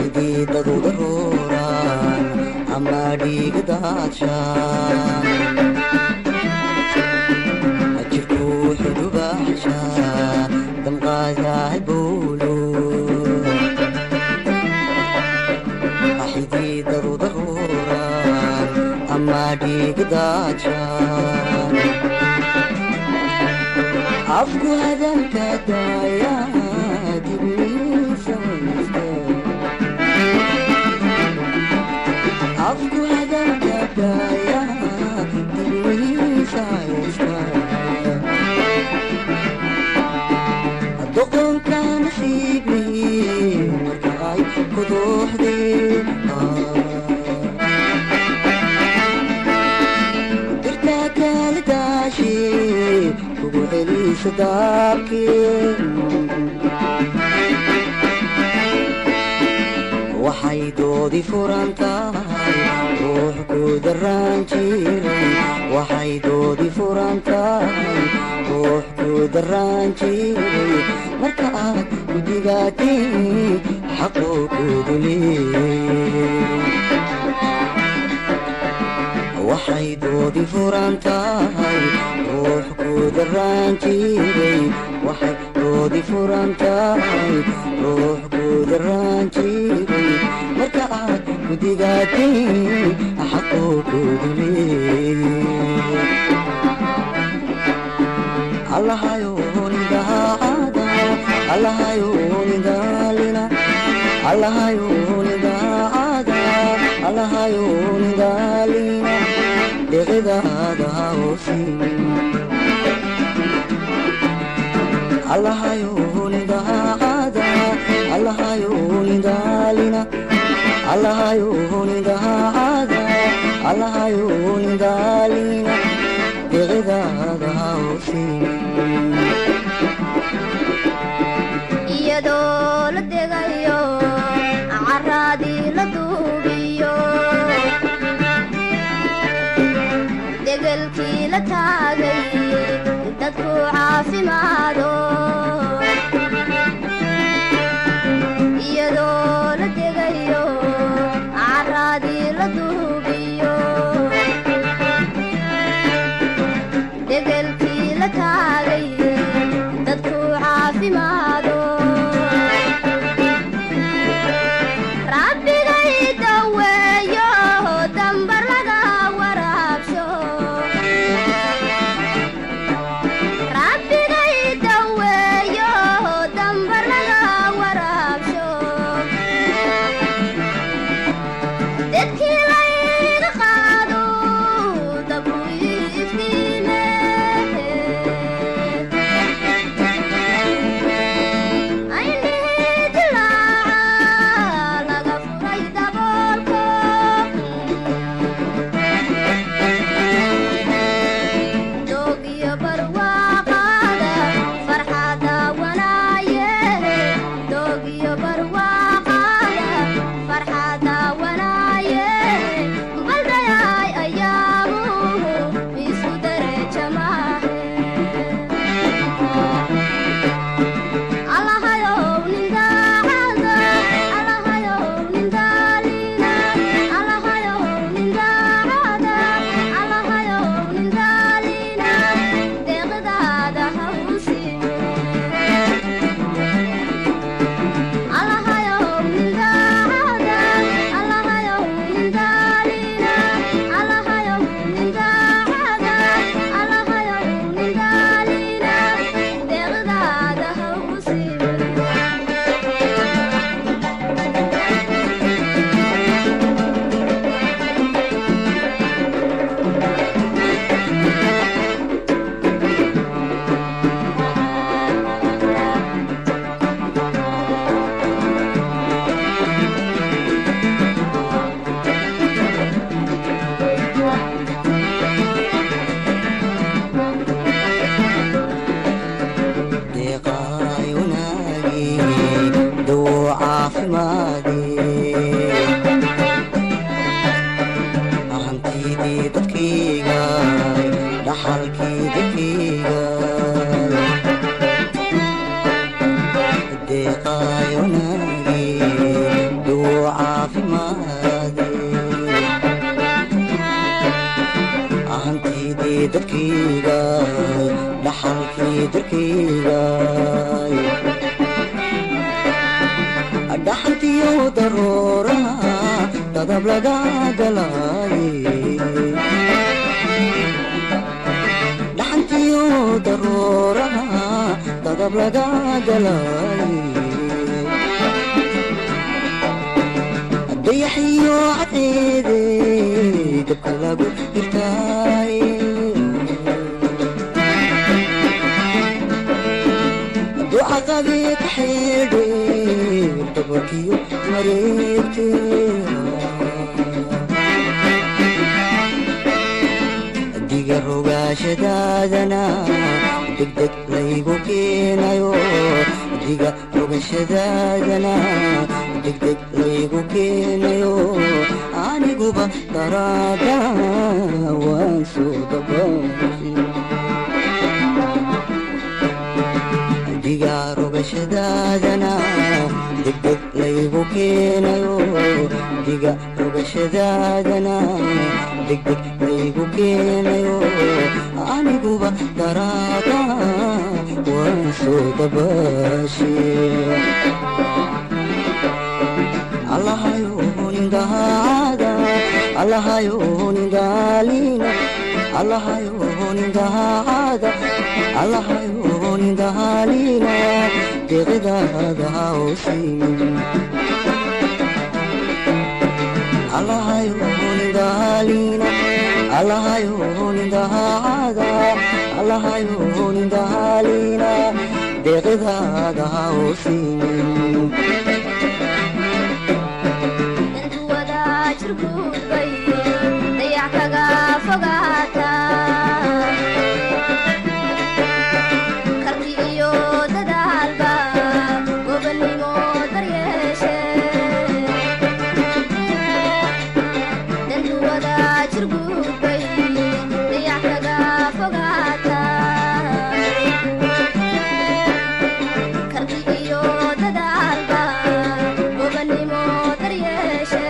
حديد ضرورا أما ديك داتشان أجركو حدو بحشا دم غايا البولو حديد ضرورا أما ديك داتشان عفو هذا الكدايا عفو هذا الكدايا الدقن كان حيبي مركاي كدوح دي درتك لداشي وقولي صداقي waxay doodi furan tahay ruux ku daraan jiray waxay doodi furan tahay ruux ku daraan jiray marka aad ku digaatiin xaqoodu leeyahay waxay doodi furan tahay ruux ku daraan jiray waxay doodi furan tahay ruux ku daraan jiray marka aad ku digaatiin xaqoodu leeyahay allahayow nidaacada allahayow nidaalina allahayow nidaacada allahayow nidaalina deeqdaada hawsiin allahayow nidaacada allahayow nidaalina allahayow nidaacada allahayow nidaalina deeqdaada hawsiin iyadoo la degayo caraadii la duubiyo degelkii la taagay dadku caafimaado iyadoo la degayo caraadii la duubiyo degelkii la taagay dadku caafimaado rabbigay daweeyo dambar laga waraabsho rabbigay daweeyo dambar laga waraabsho dadkii layga qaado dabku iftiime dirkiyay dhaxantiyo daruuraha dadab laga galay dhaxantiyo daruuraha dadab laga galay dayaxiyo cadeede dabka lagu hirtay ducaqabeed xeedhe dabarkiyo mareegte diga rogaashadaadana degdeg laygu keenayo diga rogashadaadana degdeg laygu keenayo aniguba daraada waan soo dabaashi diga rogashadaadana degdeg laygu keenayo diga rogashadaadana degdeg laygu keenayo aniguba daraada waan soo dabaashi allahayo nindaada allahayo nindaalina allahayo nindaada allahayo nindaalina deeqdaada hawsiin allahayo nindaalina allahayo nindaada allahayo nindaalina deeqdaada hawsiin dayaxkaga fogaata karti iyo dadaalba gobonnimo daryeeshe dantu wada jirgudbay dayaxkaga fogaata karti iyo dadaalba gobonnimo daryeeshe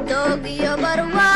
Dog yo barwa